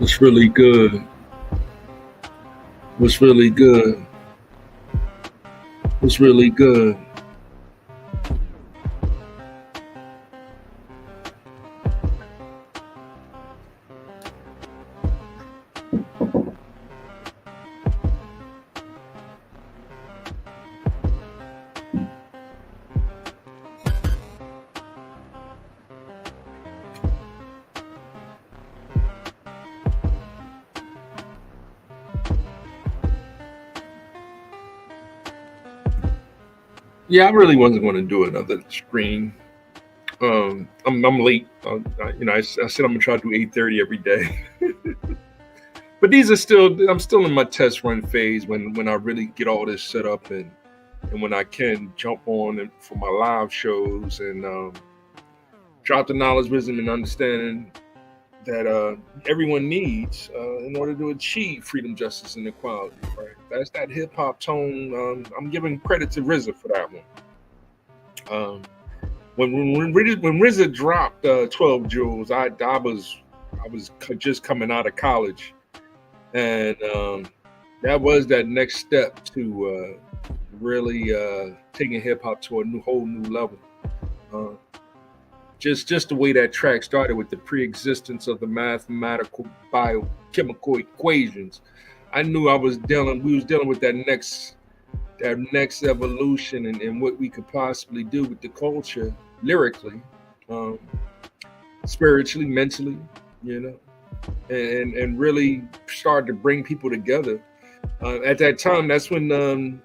What's really good? What's really good? What's really good? Yeah, I really wasn't going to do another screen. I'm late. I said I'm gonna try to do 8:30 every day, but these are still. I'm still in my test run phase when I really get all this set up and when I can jump on and for my live shows and drop the knowledge, wisdom, and understanding that everyone needs in order to achieve freedom, justice, and equality. Right? That's that hip hop tone. I'm giving credit to RZA for that one. Um, when RZA dropped 12 Jewels, I was just coming out of college, and that was that next step to really taking hip hop to a whole new level. Uh, just the way that track started with the pre-existence of the mathematical biochemical equations, I knew we was dealing with that next evolution and what we could possibly do with the culture lyrically, um, spiritually, mentally, you know, and really start to bring people together. At that time, that's when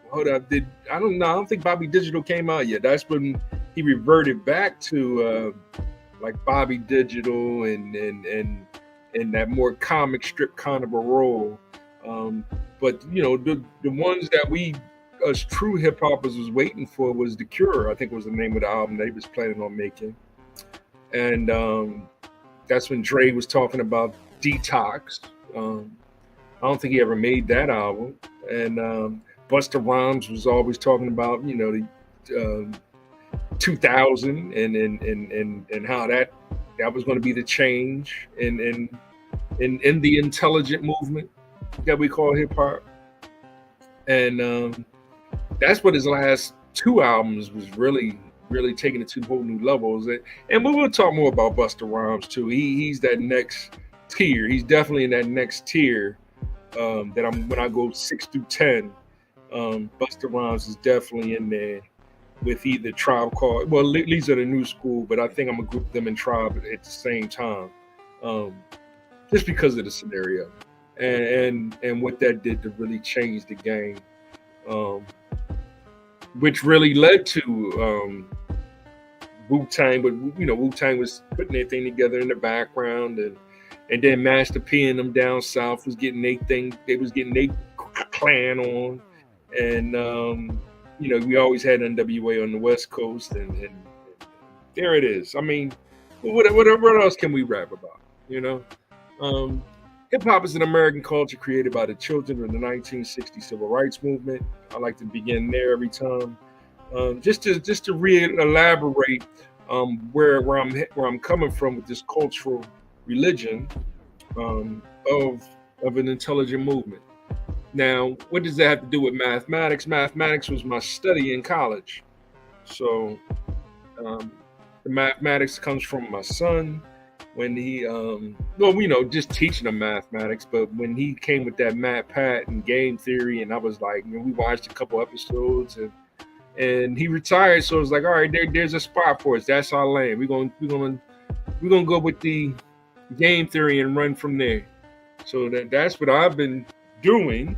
hold up, did I don't know, I don't think Bobby Digital came out yet. That's when he reverted back to like Bobby Digital and that more comic strip kind of a role. Um, but the ones that we us true hip hoppers was waiting for was The Cure. I think was the name of the album they was planning on making, and that's when Dre was talking about Detox. Um, I don't think he ever made that album, and Busta Rhymes was always talking about the 2000 and how that was going to be the change in the intelligent movement that we call hip hop, and that's what his last two albums was really taking it to whole new levels. And we will talk more about Busta Rhymes too. He's that next tier. He's definitely in that next tier. That I'm when I go 6 through 10. Busta Rhymes is definitely in there with either Tribe Called. Well, these are the new school, but I think I'm gonna group them in Tribe at the same time, um, just because of the scenario and what that did to really change the game, um, which really led to Wu Tang. But Wu Tang was putting their thing together in the background, and then Master P and them down south was getting their thing. They was getting their clan on, and we always had NWA on the West Coast, and there it is. I mean, what else can we rap about? You know, um, hip hop is an American culture created by the children of the 1960 civil rights movement. I like to begin there every time, just to elaborate where I'm coming from with this cultural religion of an intelligent movement. Now, what does that have to do with mathematics? Mathematics was my study in college. So um, the mathematics comes from my son when he, just teaching him mathematics. But when he came with that math pat and game theory, and I was like, we watched a couple episodes, and he retired. So it was like, all right, there's a spot for us. That's our lane. We're gonna go with the game theory and run from there. So that's what I've been doing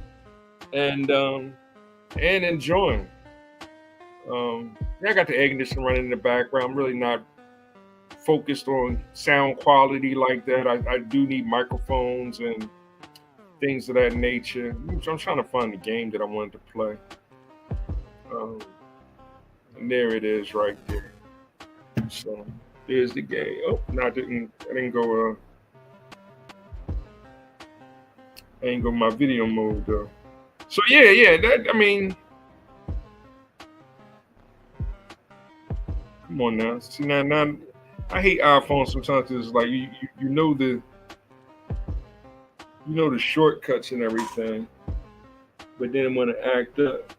and enjoying. Yeah, I got the air conditioner running in the background. I'm really not focused on sound quality like that. I do need microphones and things of that nature. I'm trying to find the game that I wanted to play. Um, and there it is right there. So there's the game. Oh, no, I didn't go. I ain't go my video mode though. So yeah. That I mean, come on now. See now, I hate iPhones sometimes. 'Cause it's like you know you know the shortcuts and everything, but then when it act up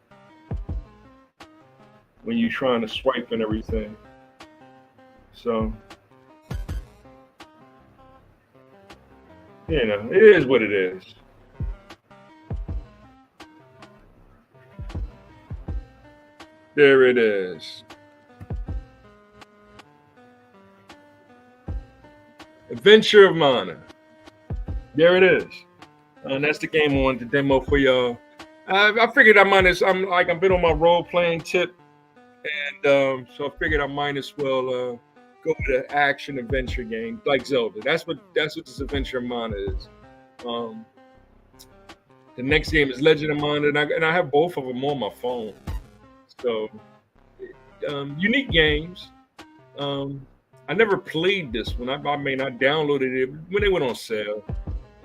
when you're trying to swipe and everything. So it is what it is. There it is. Adventure of Mana. There it is. And that's the game I wanted to demo for y'all. I figured I might as I've been on my role playing tip, and so I figured I might as well go with an action adventure game like Zelda. That's what this Adventure of Mana is. Um, the next game is Legend of Mana, and I have both of them on my phone. So unique games. I never played this one. I mean, I downloaded it when they went on sale,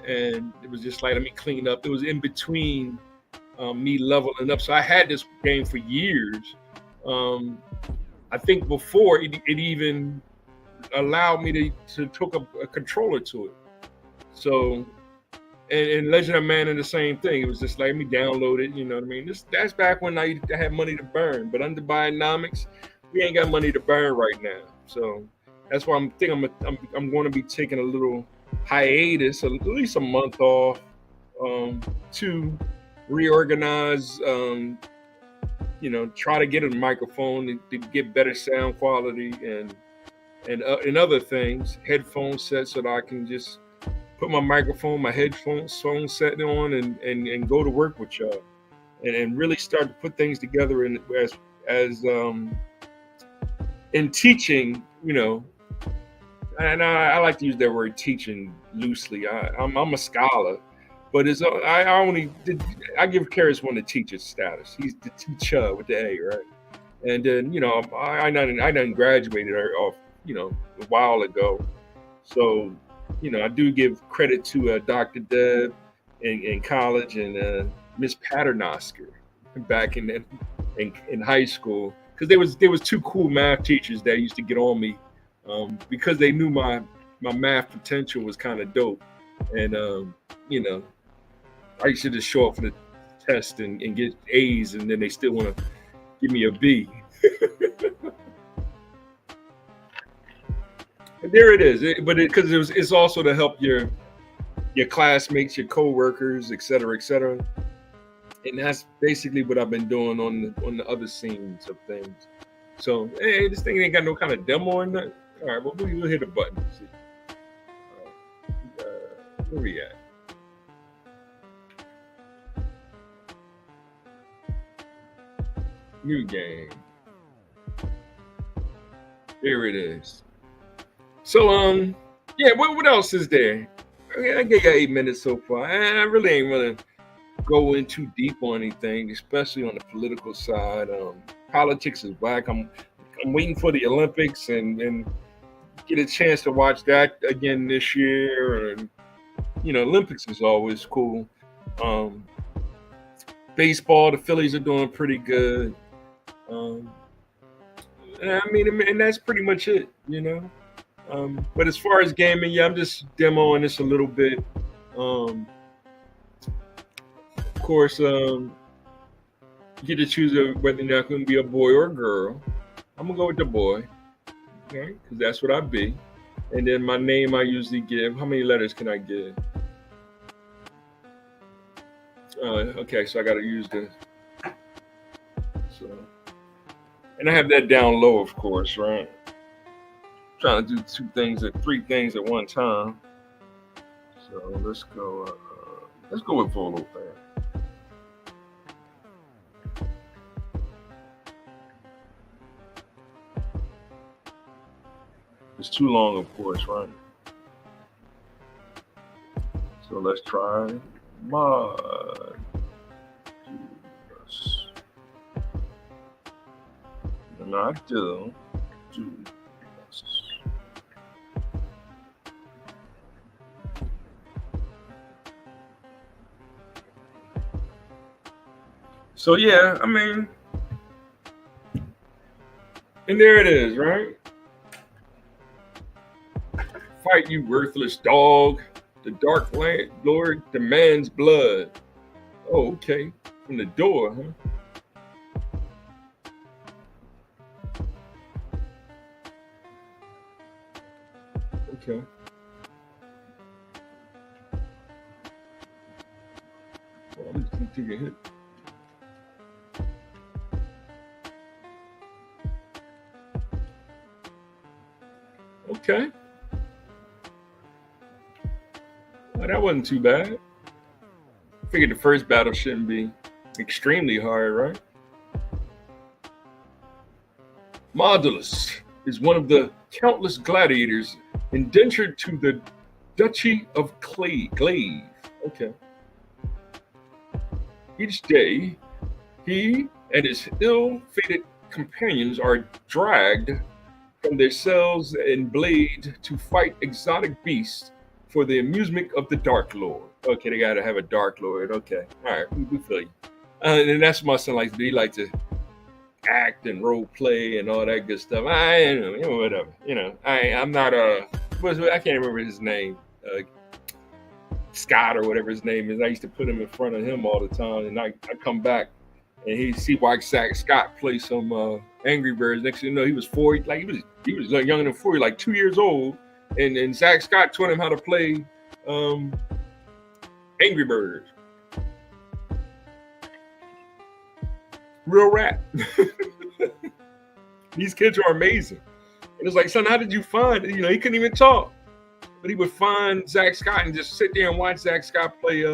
and it was just like, let me clean up. It was in between me leveling up, so I had this game for years. I think before it even allowed me to hook a controller to it. So, and Legend of Mana, the same thing. It was just like, let me download it. You know what I mean? That's back when I had money to burn. But under Bionomics, we ain't got money to burn right now. So that's why I'm going to be taking a little hiatus, at least a month off, to reorganize. Try to get a microphone to get better sound quality and other things, headphone sets, so that I can just put my microphone, my headphones set on and go to work with y'all, and really start to put things together as in teaching, and I like to use that word teaching loosely. I'm a scholar, but I give Karis one the teacher status. He's the teacher with the A, right? And then I done graduated off a while ago, so I do give credit to Dr. Deb in college and Miss Paternoster back in high school, because there was two cool math teachers that used to get on me because they knew my math potential was kind of dope, and I used to just show up for the test and get A's, and then they still want to give me a B. And there it is. Because it's also to help your classmates, your coworkers, et cetera, et cetera. And that's basically what I've been doing on the other scenes of things. So, hey, this thing ain't got no kind of demo in it. All right, well, we'll hit a button. See. Where we at? New game. There it is. So, yeah, what else is there? I gave you 8 minutes so far. I really ain't gonna go in too deep on anything, especially on the political side. Politics is whack. I'm waiting for the Olympics and get a chance to watch that again this year. And Olympics is always cool. Baseball, the Phillies are doing pretty good. I mean, and that's pretty much it, But as far as gaming, yeah, I'm just demoing this a little bit. Of course, you get to choose whether you're not going to be a boy or a girl. I'm going to go with the boy, okay? Because that's what I be. And then my name I usually give. How many letters can I give? Okay, so I got to use this. So, and I have that down low, of course, right? Trying to do 3 things at one time. So let's go with Volo Fan. It's too long, of course, right? So let's try mod. Not do. So yeah, I mean, and there it is, right? Fight, you worthless dog. The Dark Lord demands blood. Oh, okay. From the door, huh? Okay. Well, I'm just gonna take a hit. Okay. Well, that wasn't too bad. Figured the first battle shouldn't be extremely hard, right? Modulus is one of the countless gladiators indentured to the Duchy of Glaive. Okay. Each day, he and his ill-fated companions are dragged from their cells and blade to fight exotic beasts for the amusement of the Dark Lord. Okay, they gotta have a Dark Lord. Okay, all right, we feel you. And that's what my son likes to do. He likes to act and role play and all that good stuff. Whatever. I'm not I can't remember his name. Scott or whatever his name is. I used to put him in front of him all the time, and I come back and he see why Scott play some Angry Birds. Next thing you know, he was 4, like he was like younger than 40, like 2 years old, and Zach Scott taught him how to play Angry Birds. Real rap. These kids are amazing. And it's like, son, how did you find it? He couldn't even talk. But he would find Zach Scott and just sit there and watch Zach Scott play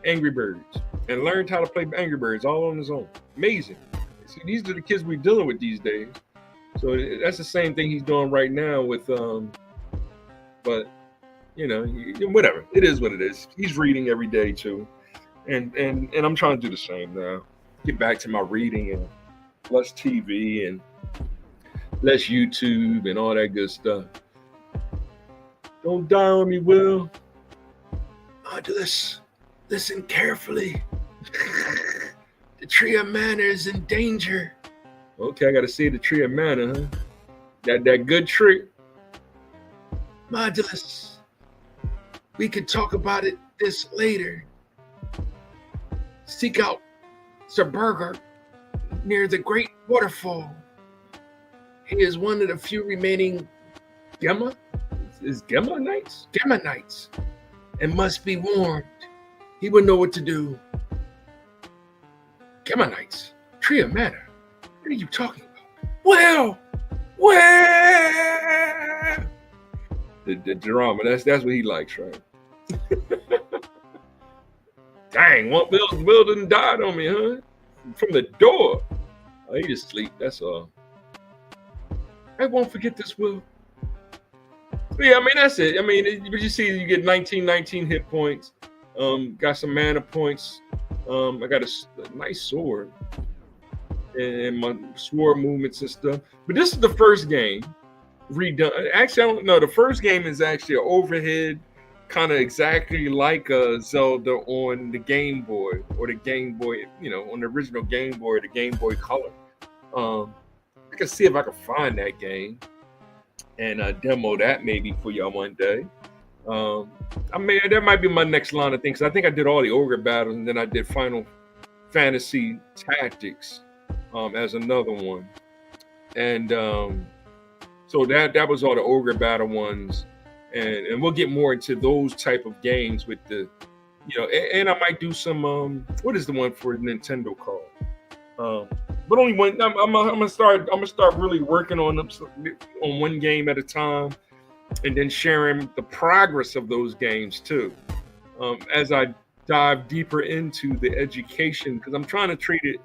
Angry Birds and learned how to play Angry Birds all on his own. Amazing. See, these are the kids we're dealing with these days. So that's the same thing he's doing right now with, but whatever. It is what it is. He's reading every day too, and I'm trying to do the same now. Get back to my reading and less TV and less YouTube and all that good stuff. Don't die on me, Will. Modulus, listen carefully. The tree of mana is in danger. Okay, I gotta see the tree of mana, huh? That good tree. Modulus, we could talk about this later. Seek out Sir Burger near the great waterfall. He is one of the few remaining Gemma Knights, and must be warned. He would know what to do. Gemma Knights, tree of mana. What are you talking about? Well. The drama. That's what he likes, right? Dang, Will didn't die on me, huh? From the door. Oh, he just sleep. That's all. I won't forget this, Will. Yeah, I mean that's it. I mean, but you see, you get 19 hit points. Got some mana points. I got a nice sword and my sword movements and stuff. But this is the first game redone. Actually, I don't know. The first game is actually an overhead, kind of exactly like a Zelda on the Game Boy or the Game Boy, on the original Game Boy or the Game Boy Color. I can see if I can find that game and demo that maybe for y'all one day. That might be my next line of things. I think I did all the ogre battles, and then I did Final Fantasy Tactics as another one, and so that was all the ogre battle ones, and we'll get more into those type of games with the, and I might do some what is the one for Nintendo called? But only one. I'm gonna start really working on one game at a time, and then sharing the progress of those games too, as I dive deeper into the education, because I'm trying to treat it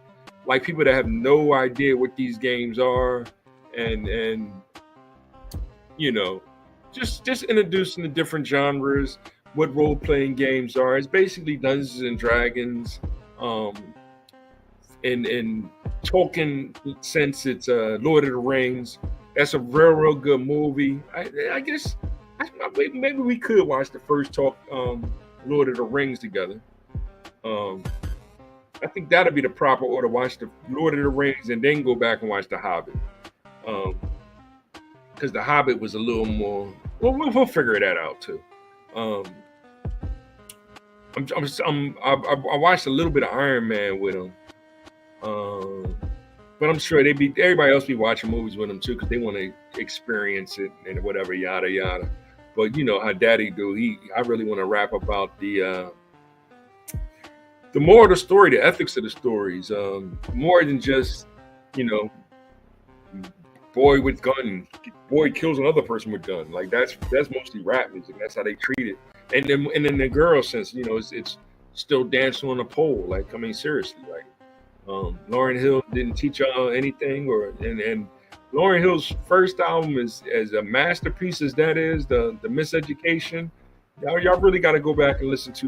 like people that have no idea what these games are, and just introducing the different genres, what role-playing games are. It's basically Dungeons and Dragons, in Tolkien sense, it's Lord of the Rings. That's a real good movie. I guess maybe we could watch the first Lord of the Rings together. I think that'll be the proper order. Watch the Lord of the Rings and then go back and watch The Hobbit. Because The Hobbit was a little more. Well, we'll figure that out too. I watched a little bit of Iron Man with him, but I'm sure everybody else be watching movies with him too because they want to experience it and whatever, yada yada. But you know how Daddy do. I really want to rap about the more of the story, the ethics of the stories, more than just you know boy with gun, boy kills another person with gun. Like that's mostly rap music. That's how they treat it. And then the girl sense, it's still dancing on a pole. Like I mean, seriously, like Lauryn Hill didn't teach y'all anything, and Lauryn Hill's first album is as a masterpiece as that is the Miseducation. Y'all really got to go back and listen to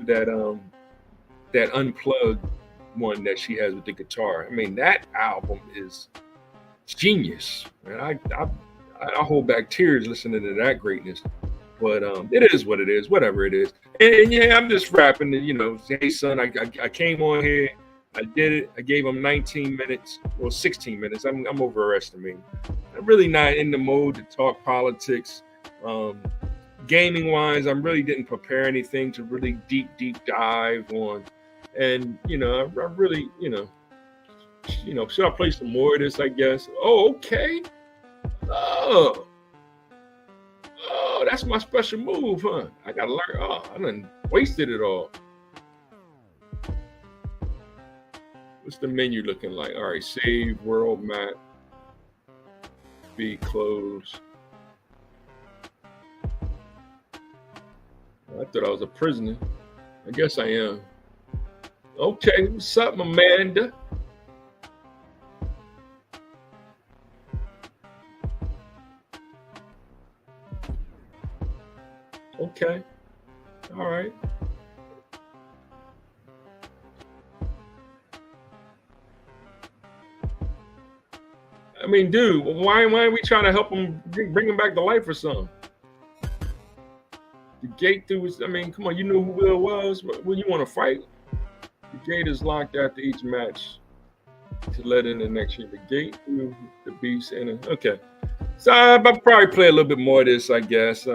that unplugged one that she has with the guitar. I mean, that album is genius, man. I hold back tears listening to that greatness. But it is what it is, whatever it is. And yeah, I'm just rapping. Hey son, I came on here, I did it. I gave him 19 minutes, well 16 minutes. I'm overestimating. I'm really not in the mode to talk politics. Gaming wise, I really didn't prepare anything to really deep dive on. And I really, should I play some more of this? I guess. Oh, okay. Oh, that's my special move, huh? I gotta learn. Oh, I done wasted it all. What's the menu looking like? All right, save world map. Be closed. I thought I was a prisoner. I guess I am. Okay, what's up, Amanda? Okay. All right. I mean, dude, why are we trying to help him bring him back to life or something? The gate through was, I mean, come on, you know who Will was? When you want to fight? The gate is locked after each match to let in the next year. The gate through the beast and okay. So I'll probably play a little bit more of this, I guess.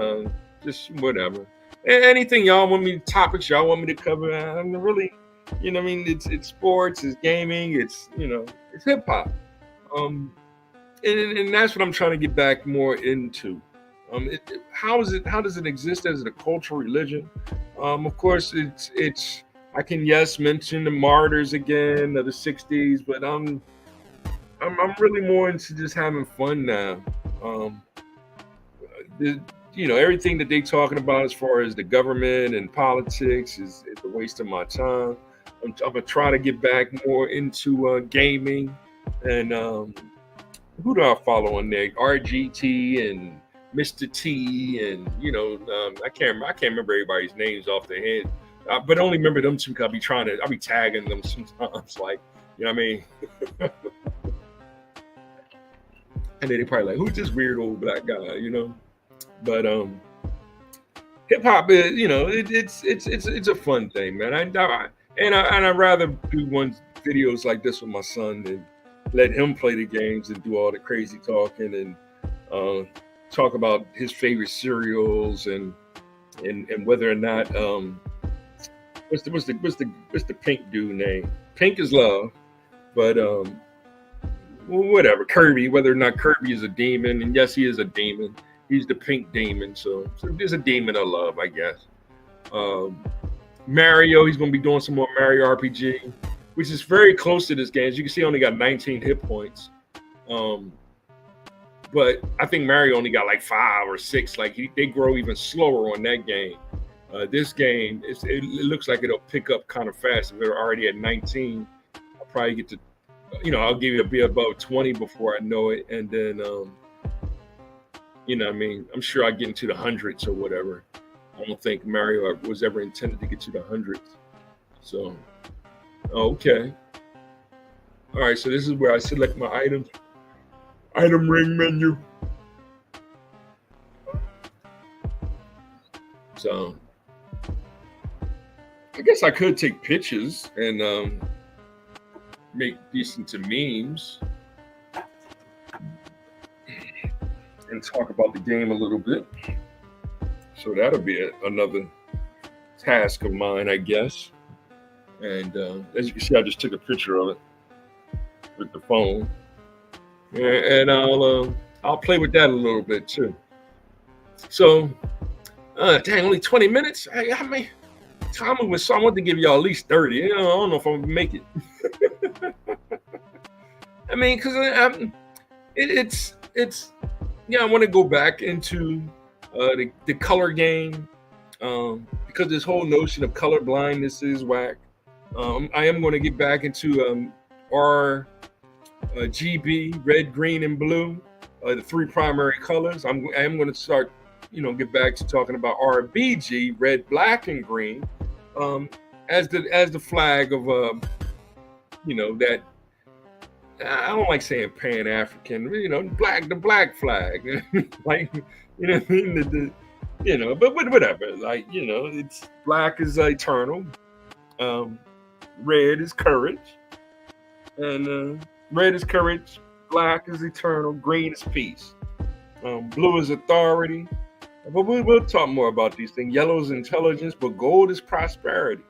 Just whatever. Anything y'all want me, topics y'all want me to cover? I'm really, I mean, it's sports, it's gaming, it's it's hip hop. And that's what I'm trying to get back more into. How does it exist as a cultural religion? Of course, it's. I can mention the martyrs again of the '60s, but I'm really more into just having fun now. Everything that they talking about as far as the government and politics is a waste of my time. I'm gonna try to get back more into gaming and who do I follow on there? RGT and Mr. T and I can't remember everybody's names off the head, but I only remember them two. Cause I'll be tagging them sometimes, like what I mean. And then they probably like, who's this weird old black guy, But hip hop is, it's a fun thing, man. I'd rather do videos like this with my son than let him play the games and do all the crazy talking and talk about his favorite cereals and whether or not what's the pink dude name? Pink is love, but whatever, Kirby, whether or not Kirby is a demon, and yes, he is a demon. He's the pink demon, so there's a demon of love, I guess. Mario, he's gonna be doing some more Mario RPG, which is very close to this game. As you can see, only got 19 hit points. But I think Mario only got like 5 or 6. Like they grow even slower on that game. This game, it looks like it'll pick up kind of fast. If they're already at 19, I'll probably get to, I'll give you a bit above 20 before I know it. And then, I mean, I'm sure I get into the hundreds or whatever. I don't think Mario was ever intended to get to the hundreds. So, okay. All right, so this is where I select my items. Item ring menu. So, I guess I could take pictures and make decent to memes and talk about the game a little bit. So that'll be another task of mine, I guess. And as you can see, I just took a picture of it with the phone, and I'll play with that a little bit too. So, dang, only 20 minutes. I mean, time moving, so I want to give y'all at least 30. You know, I don't know if I'm gonna make it. I mean, because it's yeah, I want to go back into the color game, because this whole notion of color blindness is whack. I am going to get back into RGB, red, green, and blue, the three primary colors. I am going to start, get back to talking about RBG, red, black, and green, as the flag of that. I don't like saying Pan African, the black flag, like what I mean, but whatever, like it's black is eternal, red is courage, and red is courage, black is eternal, green is peace, blue is authority, but we'll talk more about these things. Yellow is intelligence, but gold is prosperity.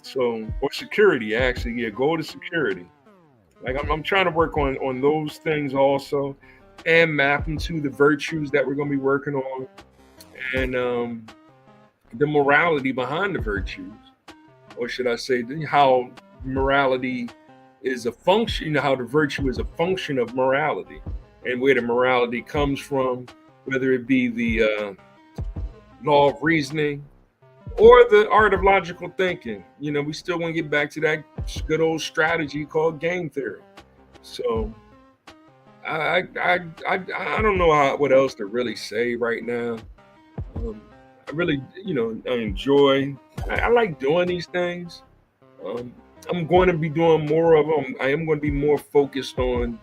So, or security, actually, yeah, gold is security. Like I'm trying to work on those things also, and map them to the virtues that we're going to be working on, and the morality behind the virtues, or should I say, how morality is a function, how the virtue is a function of morality, and where the morality comes from, whether it be the law of reasoning or the art of logical thinking. We still want to get back to that good old strategy called game theory. So I don't know what else to really say right now. I really, I enjoy. I like doing these things. I'm going to be doing more of them. I am going to be more focused on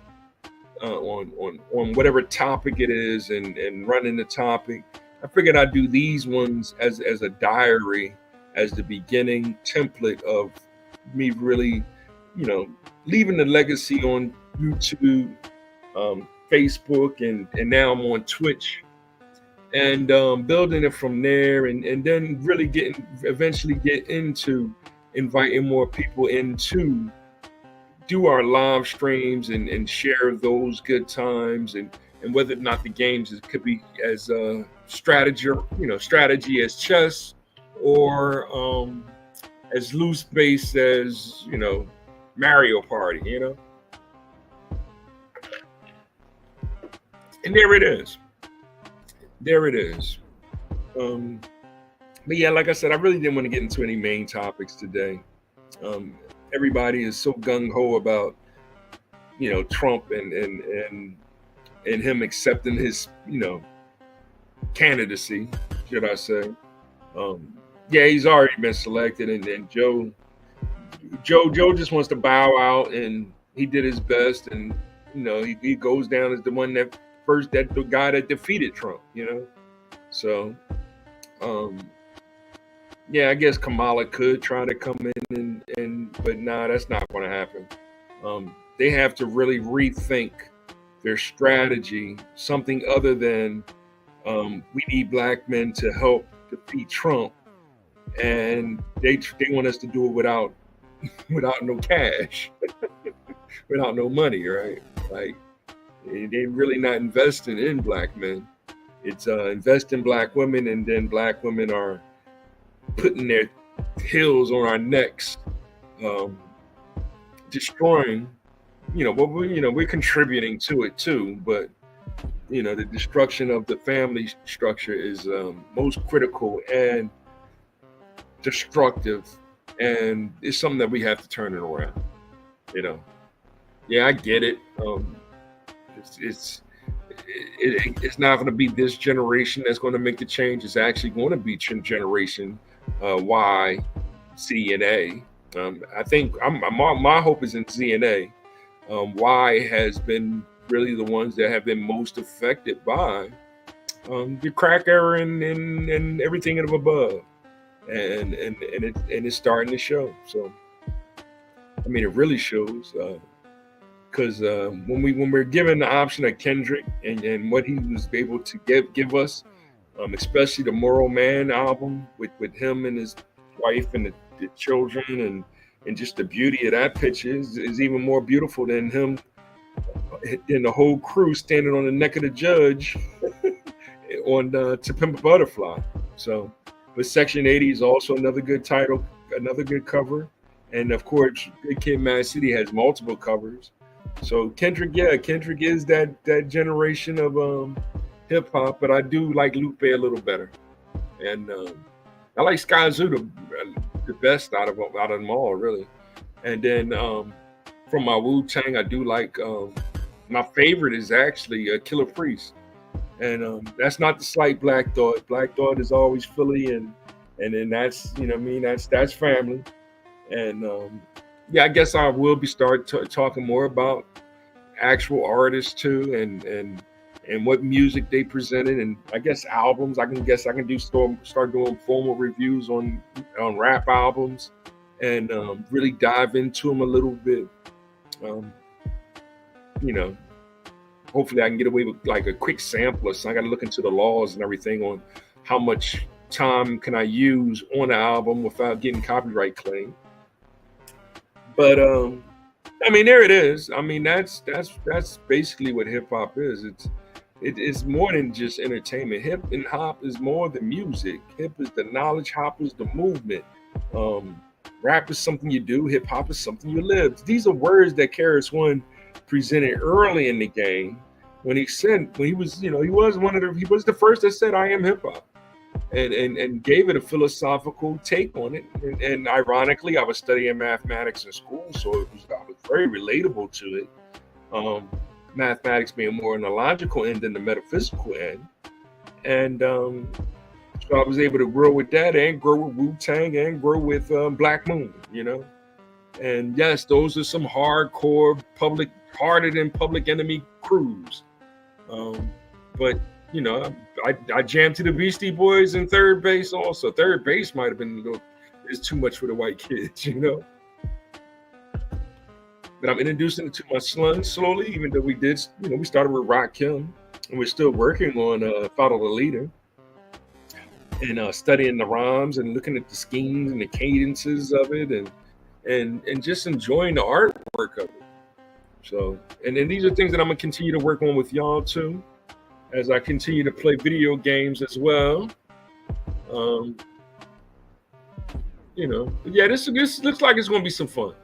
whatever topic it is, and running the topic. I figured I'd do these ones as a diary, as the beginning template of me really, leaving the legacy on YouTube, Facebook, and now I'm on Twitch, and building it from there, and then really eventually get into inviting more people in to do our live streams and share those good times, and whether or not the games could be as strategy as chess, or as loose base as Mario Party, and there it is. But yeah, like I said, I really didn't want to get into any main topics today. Everybody is so gung-ho about Trump and him accepting his candidacy, should I say. Yeah, he's already been selected, and Joe just wants to bow out, and he did his best, and he goes down as the guy that defeated Trump, so yeah, I guess Kamala could try to come in, but nah, that's not going to happen. They have to really rethink their strategy, something other than we need black men to help defeat Trump, and they want us to do it without no cash, without no money, right? Like they're really not investing in black men. It's invest in black women, and then black women are putting their heels on our necks, destroying. But we're contributing to it too. But the destruction of the family structure is most critical and destructive, and it's something that we have to turn it around. Yeah, I get it. It's not going to be this generation that's going to make the change. It's actually going to be generation Y, Z, and A. I think my hope is in Z and A. Y has been really the ones that have been most affected by the crack era and everything above, and it's starting to show. So, I mean, it really shows, because when we're given the option of Kendrick and what he was able to give us, especially the Moral Man album with him and his wife and the children, and just the beauty of that picture is even more beautiful than him and the whole crew standing on the neck of the judge on To Pimp a Butterfly. So, but Section 80 is also another good title, another good cover. And of course, Good Kid, Mad City has multiple covers. So Kendrick, yeah, Kendrick is that generation of hip hop, but I do like Lupe a little better. And I like Sky Zoo the best out of them all, really. And then from my Wu Tang, I do like my favorite is actually Killer Priest, and that's not the slight Black Thought. Black Thought is always Philly, and then that's you know what I mean that's family, and yeah, I guess I will be talking more about actual artists too, and what music they presented, and I guess albums. I can do start doing formal reviews on rap albums, and really dive into them a little bit. Um, you know, hopefully I can get away with like a quick sample or something. I got to look into the laws and everything on how much time can I use on the album without getting copyright claim. But I mean, there it is. I mean, that's basically what hip hop is. It's more than just entertainment. Hip and hop is more than music. Hip is the knowledge. Hop is the movement. Um, Rap is something you do. Hip hop is something you live. These are words that Karis One presented early in the game when he was he was the first that said I am hip hop, and gave it a philosophical take on it. And ironically, I was studying mathematics in school, so I was very relatable to it. Mathematics being more on the logical end than the metaphysical end, and so I was able to grow with that and grow with Wu Tang and grow with Black Moon, And yes, those are some hardcore harder than Public Enemy crews. But I jammed to the Beastie Boys in Third Base also. Third Base might have been it's too much for the white kids, But I'm introducing it to my son slowly, even though we started with Rakim, and we're still working on Follow the Leader, and studying the rhymes and looking at the schemes and the cadences of it, and just enjoying the artwork of it. So, and then these are things that I'm gonna continue to work on with y'all too, as I continue to play video games as well. Yeah, this looks like it's gonna be some fun.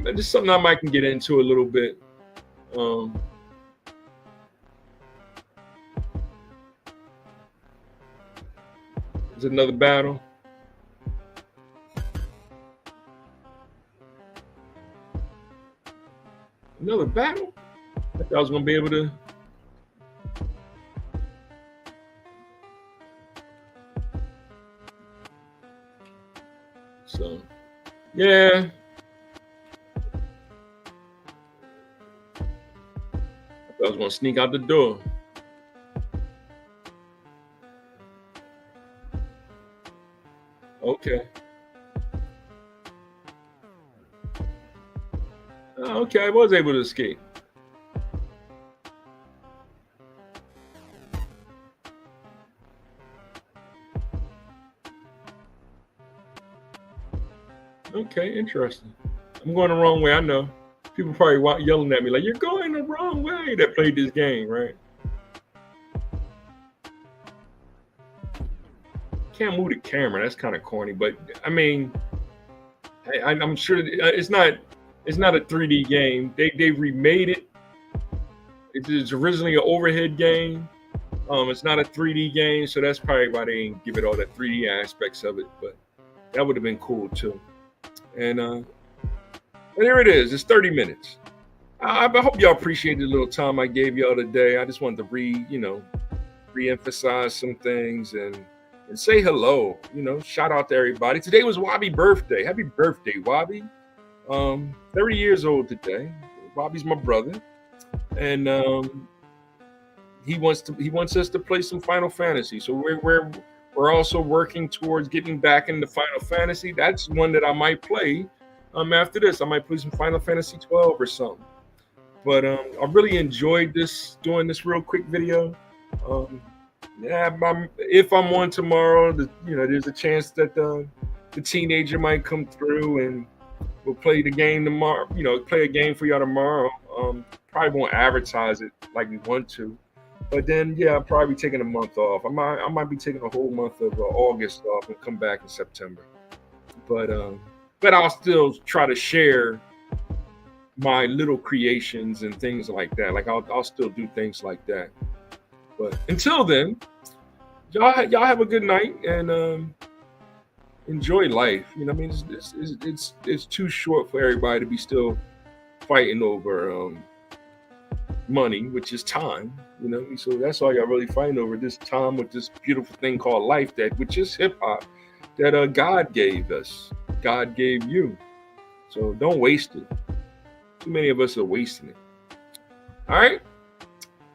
This is something I might can get into a little bit. There's another battle. Another battle? I thought I was gonna be able to. So, yeah. I was gonna sneak out the door. Okay. Oh, okay, I was able to escape. Okay, interesting. I'm going the wrong way, I know. People probably yelling at me like, you're going the wrong way, that played this game, right? Can't move the camera. That's kind of corny, but I mean, I'm sure it's not a 3D game. They remade it. It's originally an overhead game. It's not a 3D game, so that's probably why they didn't give it all the 3D aspects of it. But that would have been cool too. And there it is. It's 30 minutes. I hope y'all appreciate the little time I gave y'all today. I just wanted to re-emphasize some things and say hello. Shout out to everybody. Today was Wabi's birthday. Happy birthday, Wabi. 30 years old today. Wabi's my brother, and he wants us to play some Final Fantasy. So we're also working towards getting back into Final Fantasy. That's one that I might play. After this, I might play some Final Fantasy 12 or something. But I really enjoyed doing this real quick video. Yeah, if I'm on tomorrow, there's a chance that the teenager might come through and we'll play the game tomorrow. Play a game for y'all tomorrow. Probably won't advertise it like we want to, but then yeah, I'll probably be taking a month off. I might be taking a whole month of August off and come back in September. But I'll still try to share my little creations and things like that. Like I'll still do things like that. But until then, y'all have a good night and enjoy life. I mean, it's too short for everybody to be still fighting over money, which is time. So that's all y'all really fighting over, this time with this beautiful thing called life, which is hip hop, that God gave us. God gave you. So don't waste it. Too many of us are wasting it. All right?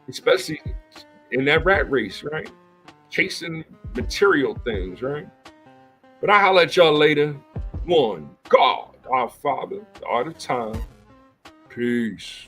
Especially in that rat race, right? Chasing material things, right? But I'll holler at y'all later. One, God, our Father, all the time. Peace.